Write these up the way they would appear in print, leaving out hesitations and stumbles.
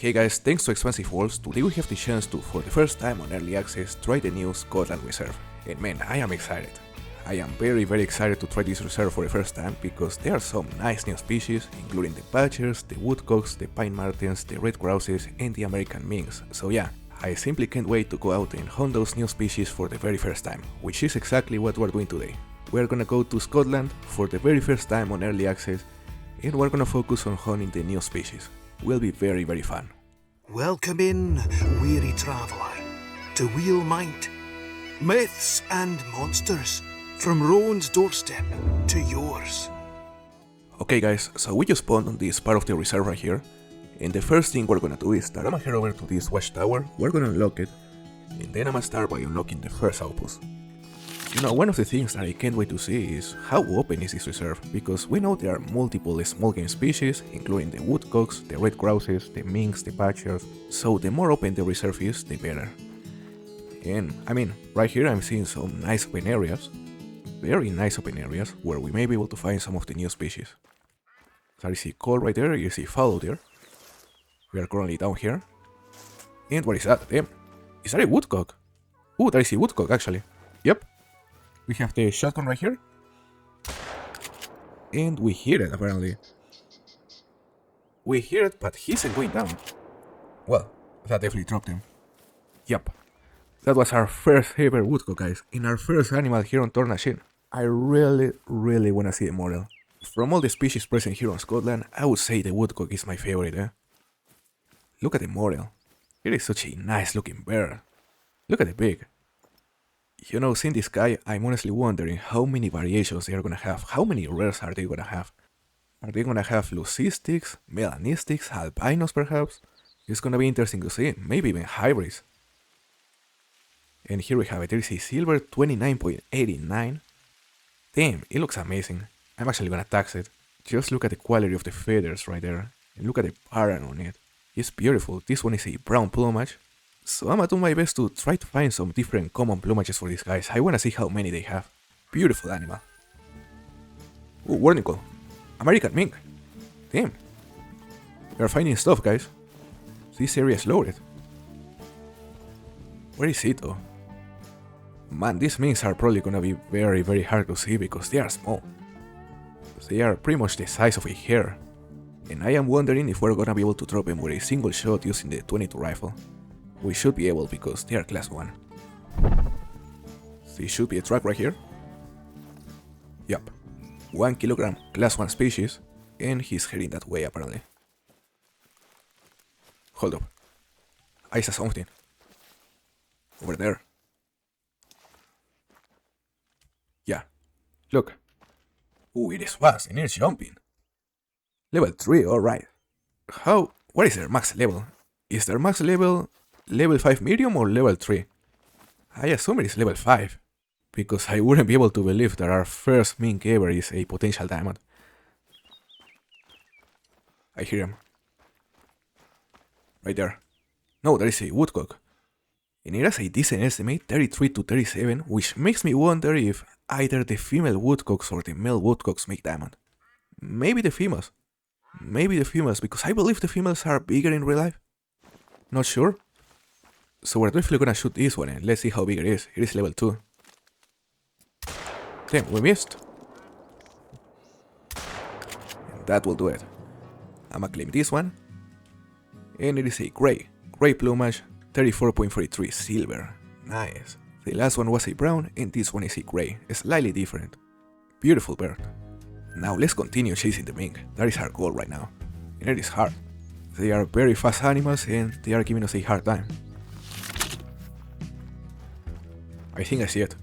Hey guys, thanks to Expansive Worlds, today we have the chance to, for the first time on Early Access, try the new Scotland Reserve. And man, I am excited. I am very excited to try this reserve for the first time because there are some nice new species, including the badgers, the woodcocks, the pine martens, the red grouses, and the American minks. So yeah, I simply can't wait to go out and hunt those new species for the very first time, which is exactly what we're doing today. We're gonna go to Scotland for the very first time on Early Access, and we're gonna focus on hunting the new species. Will be very fun. Welcome in, weary traveller, to Wheel Mind. Myths and monsters, from Rowan's doorstep to yours. Okay guys, so we just spawned on this part of the reserve right here, and the first thing we're gonna do is that I'm gonna head over to this watchtower, we're gonna unlock it, and then I'm gonna start by unlocking the first outpost. You know, one of the things that I can't wait to see is how open is this reserve, because we know there are multiple small game species, including the woodcocks, the red grouses, the minks, the badgers, so the more open the reserve is, the better. And I mean, right here I'm seeing some nice open areas, very nice open areas, where we may be able to find some of the new species. There is a coal right there, you see fallow there. We are currently down here. And what is that? Damn, is that a woodcock? Oh, there is a woodcock actually. Yep. We have the shotgun right here. And we hear it apparently. We hear it, but he isn't going down. Well, that definitely dropped him. Yep. That was our first ever woodcock, guys, and our first animal here on Tornashin. I really wanna see the model. From all the species present here on Scotland, I would say the woodcock is my favorite, eh? Look at the model. It is such a nice looking bird. Look at the beak. You know, seeing this guy, I'm honestly wondering how many variations they are gonna have. How many rares are they gonna have? Are they gonna have leucistics, melanistics, albinos perhaps? It's gonna be interesting to see, maybe even hybrids. And here we have it, there is a silver 29.89. Damn, it looks amazing. I'm actually gonna tax it. Just look at the quality of the feathers right there. And look at the pattern on it. It's beautiful. This one is a brown plumage. So I'm gonna do my best to try to find some different common plumages for these guys. I wanna see how many they have. Beautiful animal. Ooh, warning call. American mink. Damn. We are finding stuff, guys. This area is loaded. Where is it though? Man, these minks are probably gonna be very hard to see because they are small. They are pretty much the size of a hair. And I am wondering if we're gonna be able to drop them with a single shot using the 22 rifle. We should be able because they are class 1. This should be a track right here. Yup. 1 kilogram, class 1 species, and he's heading that way apparently. Hold up. I saw something. Over there. Yeah. Look. Ooh, it is fast and it's jumping. Level 3, alright. What is their max level? Is their max level 5 medium or level 3? I assume it is level 5, because I wouldn't be able to believe that our first mink ever is a potential diamond. I hear him. Right there. No, there is a woodcock. And it has a decent estimate, 33 to 37, which makes me wonder if either the female woodcocks or the male woodcocks make diamond. Maybe the females. Maybe the females, because I believe the females are bigger in real life. Not sure. So we're definitely gonna shoot this one and let's see how big it is. It is level 2. Damn, we missed. And that will do it. I'ma claim this one. And it is a gray plumage, 34.43 silver. Nice. The last one was a brown and this one is a gray, slightly different. Beautiful bird. Now let's continue chasing the mink. That is our goal right now. And it is hard. They are very fast animals and they are giving us a hard time. I think I see it.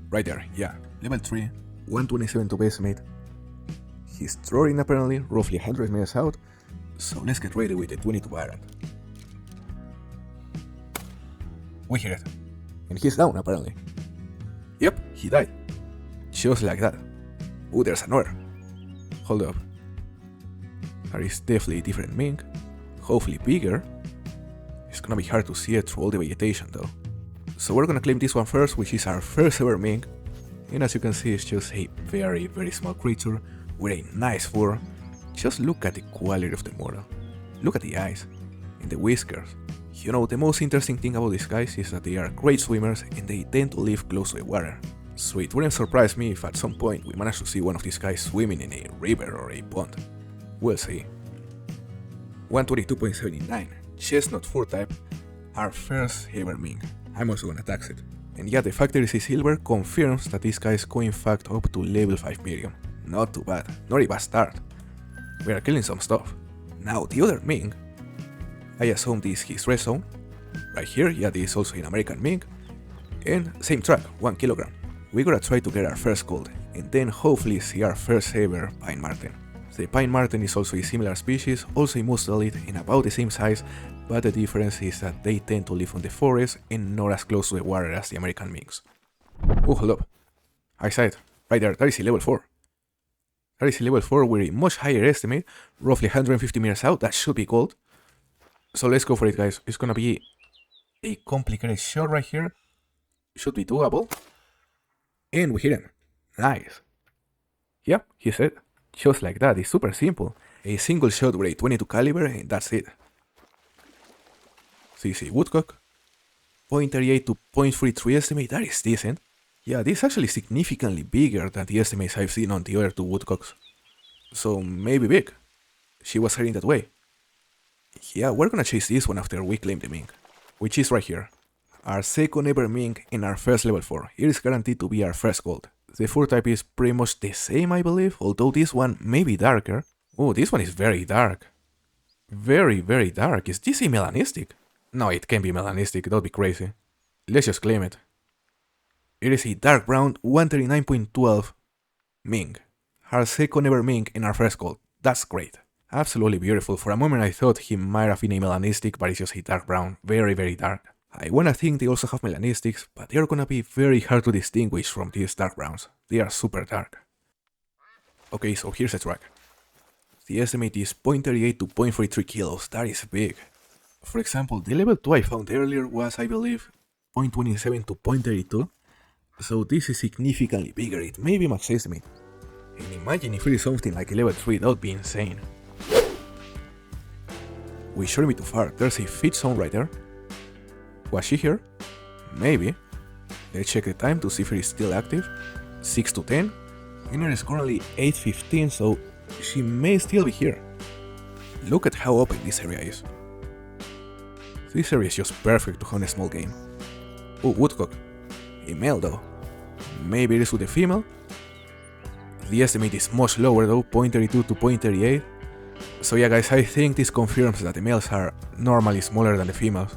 Right there, yeah. Level 3, 127 to base mate. He's throwing apparently, roughly 100 meters out. So let's get ready with the 22 variant. We hear it. And he's down apparently. Yep, he died. Just like that. Oh, there's another. Hold up. There is definitely a different mink. Hopefully bigger. It's gonna be hard to see it through all the vegetation though. So we're gonna claim this one first, which is our first ever mink. And as you can see, it's just a very small creature with a nice fur. Just look at the quality of the model. Look at the eyes. and the whiskers. You know, the most interesting thing about these guys is that they are great swimmers and they tend to live close to the water. So it wouldn't surprise me if at some point we manage to see one of these guys swimming in a river or a pond. We'll see. 122.79, Chestnut Fur type, our first ever mink. I'm also gonna tax it. And yeah, the fact there is a silver confirms that this guy is going in fact up to level 5 medium. Not too bad, not a bad start. We are killing some stuff. Now the other mink, I assume this is his rest zone. Right here, yeah, this is also an American mink. And same track, 1 kilogram. We gotta try to get our first gold, and then hopefully see our first ever pine marten. The pine marten is also a similar species, also a mustelid and about the same size, but the difference is that they tend to live on the forest and not as close to the water as the American minks. Oh, hold up. I saw it. Right there, that is a level 4. That is a level 4 with a much higher estimate, roughly 150 meters out, that should be gold. So let's go for it, guys. It's gonna be a complicated shot right here. Should be doable. And we hit him. Nice. Yep, he said. Just like that, it's super simple. A single shot with a 22 caliber and that's it. CC woodcock. 0.38 to 0.43 estimate, that is decent. Yeah, this is actually significantly bigger than the estimates I've seen on the other two woodcocks. So maybe big. She was heading that way. Yeah, we're gonna chase this one after we claim the mink. Which is right here. Our second ever mink and our first level 4. It is guaranteed to be our first gold. The fur type is pretty much the same, I believe, although this one may be darker. Oh, this one is very dark. Very, very dark. Is this a melanistic? No, it can't be melanistic, that'd be crazy. Let's just claim it. It is a dark brown 139.12 mink. Our second ever mink and our first gold. That's great. Absolutely beautiful. For a moment I thought he might have been a melanistic, but it's just a dark brown. Very, very dark. I wanna think they also have melanistics, but they're gonna be very hard to distinguish from these dark browns. They are super dark. Okay, so here's the track. The estimate is 0.38 to 0.43 kilos, that is big. For example, the level 2 I found earlier was, I believe, 0.27 to 0.32, so this is significantly bigger, it may be max estimate. And imagine if it is something like a level 3, that would be insane. We shouldn't be too far, there's a feed zone right there. Was she here? Maybe. Let's check the time to see if it is still active. 6 to 10. And it is currently 8:15, so she may still be here. Look at how open this area is. This area is just perfect to hunt a small game. Oh, woodcock. A male though. Maybe it is with a female? The estimate is much lower though, 0.32 to 0.38. So yeah guys, I think this confirms that the males are normally smaller than the females.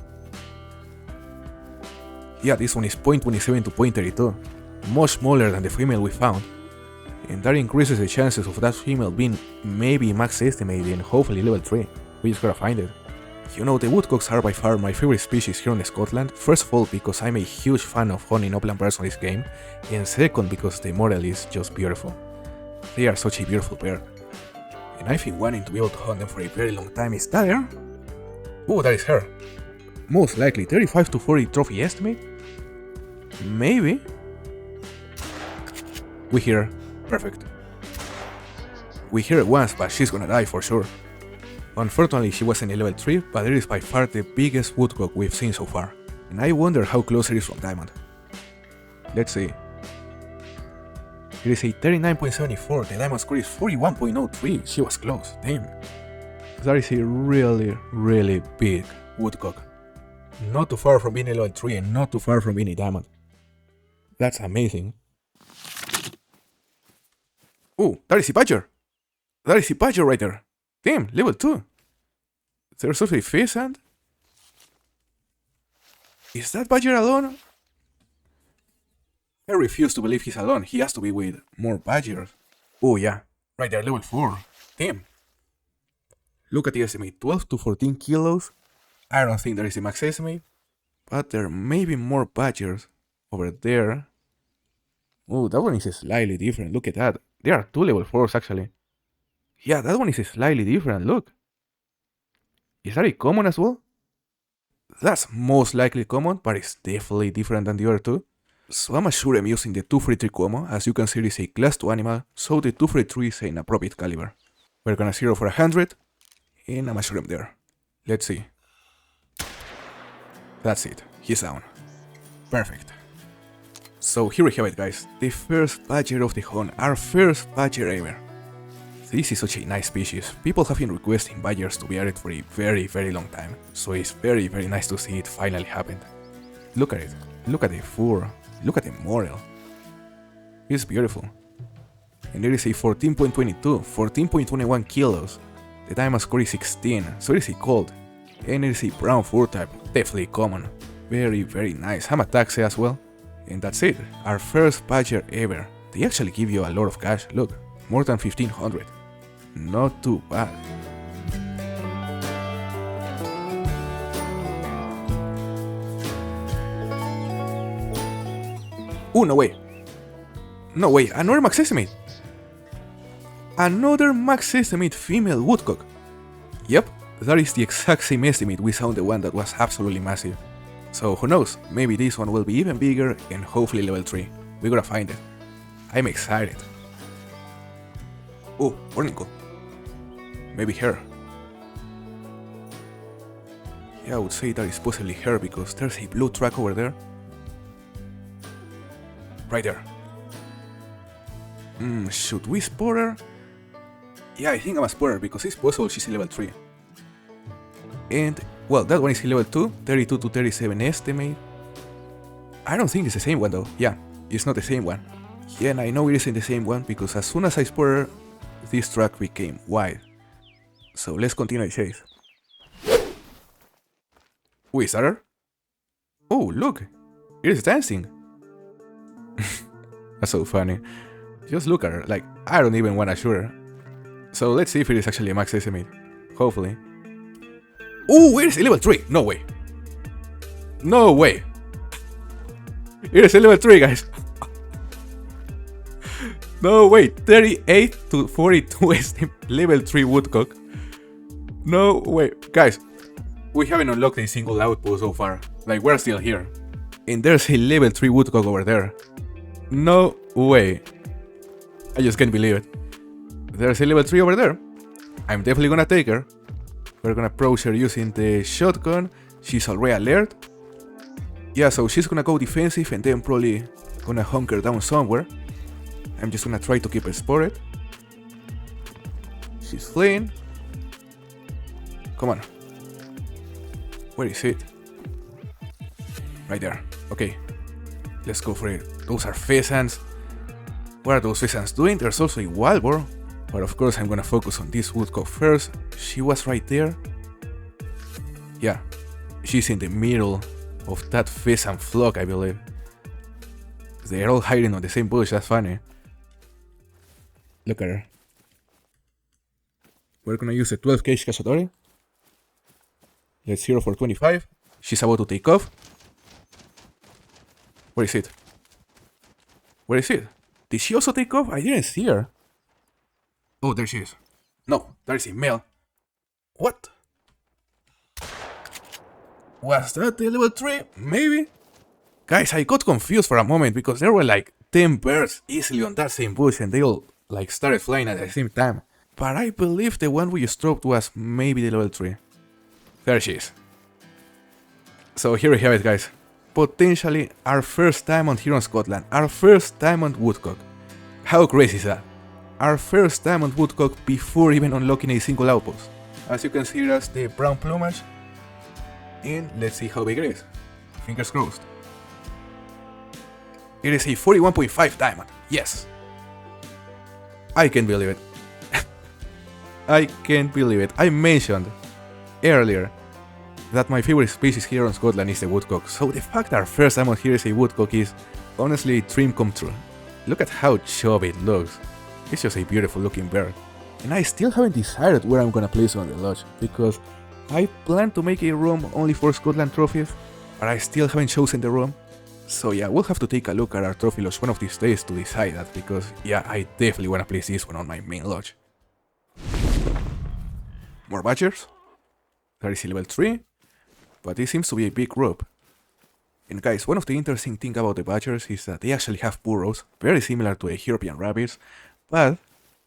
Yeah, this one is 0.27 to 0.32, much smaller than the female we found, and that increases the chances of that female being maybe max estimate and hopefully level 3, we just gotta find it. You know, the woodcocks are by far my favorite species here in Scotland, first of all because I'm a huge fan of hunting upland birds on this game, and second because the model is just beautiful. They are such a beautiful pair, and I've been wanting to be able to hunt them for a very long time. Is that her? Oh, that is her. Most likely 35 to 40 trophy estimate? Maybe? We hear her. Perfect. We hear her once, but she's gonna die for sure. Unfortunately, she wasn't a level 3, but it is by far the biggest woodcock we've seen so far. And I wonder how close it is from diamond. Let's see. It is a 39.74, the diamond score is 41.03, she was close, damn. That is a really, really big woodcock. Not too far from being a level 3 and not too far from being a diamond. That's amazing. Oh, that is a badger! That is a badger right there! Damn, level 2! There's also a pheasant? Is that badger alone? I refuse to believe he's alone, he has to be with more badgers. Oh yeah, right there, level 4. Damn. Look at the estimate, 12 to 14 kilos. I don't think there is a max estimate, but there may be more badgers over there. Oh, that one is slightly different, look at that. There are 2 level 4s actually. Yeah, that one is slightly different, look. Is that a common as well? That's most likely common, but it's definitely different than the other 2. So I'm sure I'm using the 243 common, as you can see it is a class 2 animal, so the 243 is an appropriate caliber. We're gonna zero for 100, and I'm sure I'm there. Let's see. That's it. He's down. Perfect. So here we have it, guys. The first badger of the hunt. Our first badger ever. This is such a nice species. People have been requesting badgers to be added for a very long time. So it's very nice to see it finally happened. Look at it. Look at the fur. Look at the morel. It's beautiful. And there is a 14.22, 14.21 kilos. The diamond score is 16, so it is a gold. And it is a brown fur type, definitely common. Very nice. Hamataxe as well. And that's it, our first badger ever. They actually give you a lot of cash, look, more than 1500. Not too bad. Oh, no way. No way, another max estimate. Another max estimate female woodcock. Yep, that is the exact same estimate we saw on the one that was absolutely massive. So who knows, maybe this one will be even bigger and hopefully level 3. We gotta find it. I'm excited. Oh, Ornico. Maybe her. Yeah, I would say that is possibly her because there's a blue track over there. Right there. Should we spot her? Yeah, I think I'm a spotter because it's possible she's in level 3. And, well, that one is in level 2, 32 to 37 estimate. I don't think it's the same one though. Yeah, it's not the same one. Yeah, and I know it isn't the same one because as soon as I spotted her, this track became wide. So let's continue the chase. Wait, is that her? Oh, look! It is dancing! That's so funny. Just look at her, like, I don't even wanna shoot her. So let's see if it is actually a max estimate. Hopefully. Oh, it is a level 3! No way! No way! It is a level 3, guys! No way! 38 to 42 estimate, level 3 woodcock. No way! Guys, we haven't unlocked a single outpost so far. Like, we're still here. And there's a level 3 woodcock over there. No way! I just can't believe it. There's a level 3 over there. I'm definitely gonna take her. We're gonna approach her using the shotgun. She's already alert. Yeah, so she's gonna go defensive and then probably gonna hunker down somewhere. I'm just gonna try to keep her spotted. She's fleeing. Come on. Where is it? Right there. Okay. Let's go for it. Those are pheasants. What are those pheasants doing? There's also a wild boar. But of course I'm gonna focus on this woodcock first. She was right there. Yeah. She's in the middle of that pheasant flock, I believe. They're all hiding on the same bush, that's funny. Look at her. We're gonna use a 12 gauge Cacciatore. Let's zero for 25. She's about to take off. Where is it? Where is it? Did she also take off? I didn't see her. Oh, there she is. No, there is a male. What? Was that the level 3? Maybe? Guys, I got confused for a moment because there were like 10 birds easily on that same bush and they all like started flying at the same time. But I believe the one we just dropped was maybe the level 3. There she is. So here we have it, guys. Potentially our first diamond here on Scotland. Our first diamond woodcock. How crazy is that? Our first diamond woodcock before even unlocking a single outpost. As you can see, that's the brown plumage. And let's see how big it is. Fingers crossed. It is a 41.5 diamond. Yes. I can't believe it. I can't believe it. I mentioned earlier that my favorite species here on Scotland is the woodcock. So the fact that our first diamond here is a woodcock is honestly a dream come true. Look at how chubby it looks. It's just a beautiful looking bird. And I still haven't decided where I'm gonna place it on the lodge, because I plan to make a room only for Scotland trophies, but I still haven't chosen the room. So yeah, we'll have to take a look at our trophy lodge one of these days to decide that, because yeah, I definitely wanna place this one on my main lodge. More badgers. There is a level 3, but this seems to be a big group. And guys, one of the interesting things about the badgers is that they actually have burrows, very similar to the European rabbits, but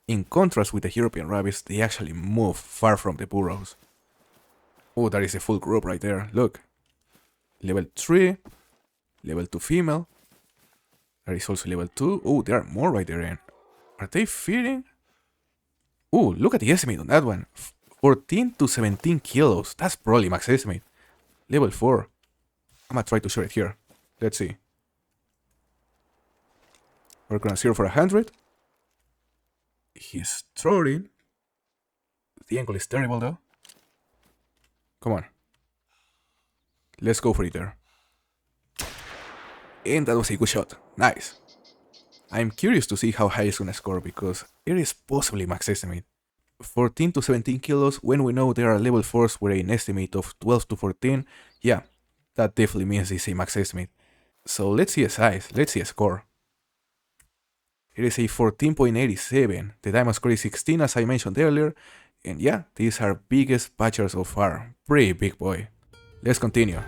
in contrast with the European rabbits, they actually move far from the burrows. Oh, that is a full group right there, look. Level 3. Level 2 female. There is also level 2. Oh, there are more right there. Are they feeding? Oh, look at the estimate on that one. 14 to 17 kilos. That's probably max estimate. Level 4. I'm gonna try to show it here. Let's see. We're gonna 0 for 100. He's throwing. The angle is terrible though. Come on. Let's go for it there. And that was a good shot. Nice. I'm curious to see how high it's gonna score because it is possibly max estimate. 14 to 17 kilos when we know there are level 4s with an estimate of 12 to 14. Yeah, that definitely means it's a max estimate. So let's see a size, let's see a score. It is a 14.87. The diamond score is 16 as I mentioned earlier. And yeah, these are biggest patchers so far. Pretty big boy. Let's continue.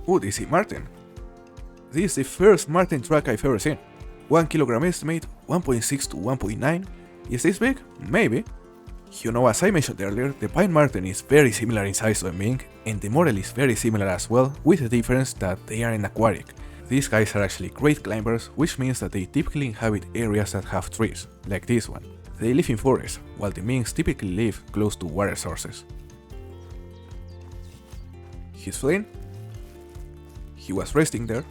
Oh, this is Martin. This is the first Martin track I've ever seen. 1 kilogram estimate, 1.6 to 1.9. Is this big? Maybe. You know, as I mentioned earlier, the pine marten is very similar in size to a mink, and the model is very similar as well, with the difference that they are an aquatic. These guys are actually great climbers, which means that they typically inhabit areas that have trees, like this one. They live in forests, while the minks typically live close to water sources. He's fleeing. He was resting there.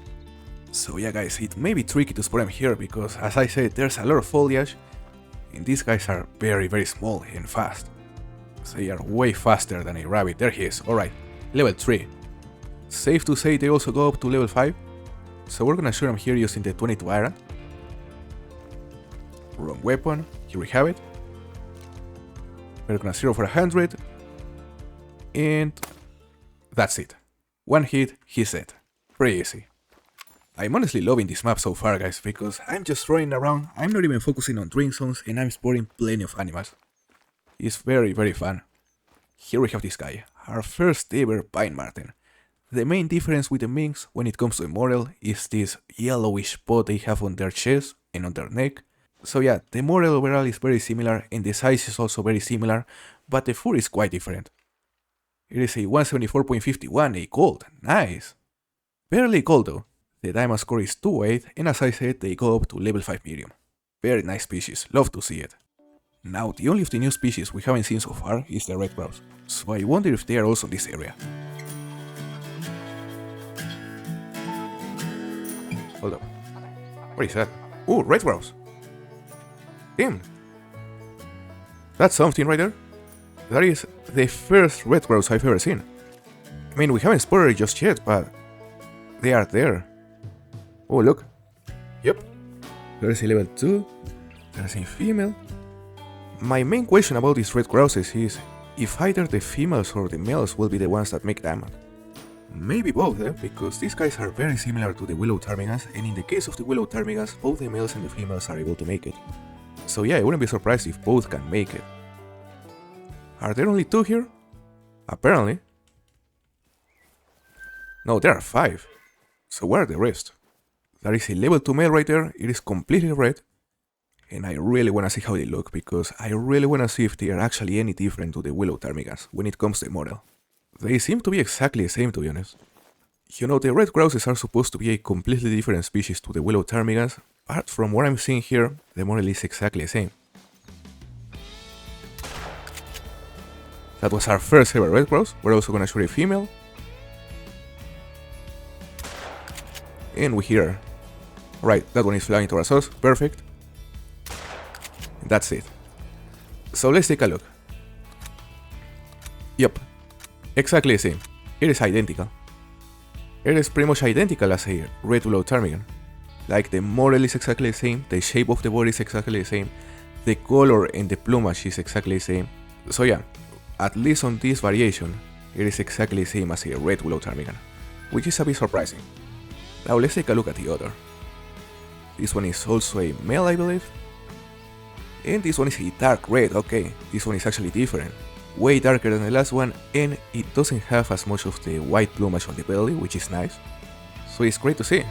So yeah guys, it may be tricky to spot him here because as I said, there's a lot of foliage and these guys are very small and fast. So they are way faster than a rabbit. There he is. Alright, level 3. Safe to say they also go up to level 5. So we're gonna shoot him here using the 22 iron. Wrong weapon, here we have it. We're gonna 0 for 100. And that's it. One hit, he's dead. Pretty easy. I'm honestly loving this map so far guys, because I'm just running around, I'm not even focusing on drink zones and I'm spotting plenty of animals. It's very fun. Here we have this guy, our first ever pine marten. The main difference with the minks when it comes to the model is this yellowish spot they have on their chest and on their neck. So yeah, the model overall is very similar and the size is also very similar, but the fur is quite different. It is a 174.51, a gold, nice. Barely gold though. The diamond score is 2.8 and as I said they go up to level 5 medium. Very nice species, love to see it. Now the only of the new species we haven't seen so far is the red grouse, so I wonder if they are also in this area. Hold up. What is that? Oh, red grouse! Damn! That's something right there. That is the first red grouse I've ever seen. I mean, we haven't spotted it just yet, but they are there. Oh, look. Yep. There's a level 2. There's a female. My main question about these red grouses is if either the females or the males will be the ones that make diamond. Maybe both, because these guys are very similar to the willow ptarmigans, and in the case of the willow ptarmigans, both the males and the females are able to make it. So yeah, I wouldn't be surprised if both can make it. Are there only 2 here? Apparently. No, there are 5. So where are the rest? There is a level 2 male right there, it is completely red. And I really wanna see how they look, because I really wanna see if they are actually any different to the willow ptarmigans when it comes to the model. They seem to be exactly the same, to be honest. You know, the red grouses are supposed to be a completely different species to the willow ptarmigans, but from what I'm seeing here, the model is exactly the same. That was our first ever red grouse. We're also gonna shoot a female. And we hear. Right, that one is flying towards us. Perfect. And that's it. So let's take a look. Yep. Exactly the same. It is identical. It is pretty much identical as a red willow ptarmigan. Like the model is exactly the same, the shape of the body is exactly the same, the color and the plumage is exactly the same. So yeah, at least on this variation, it is exactly the same as a red willow ptarmigan, which is a bit surprising. Now let's take a look at the other. This one is also a male, I believe. And this one is a dark red, okay, this one is actually different. Way darker than the last one, and it doesn't have as much of the white plumage on the belly, which is nice. So it's great to see.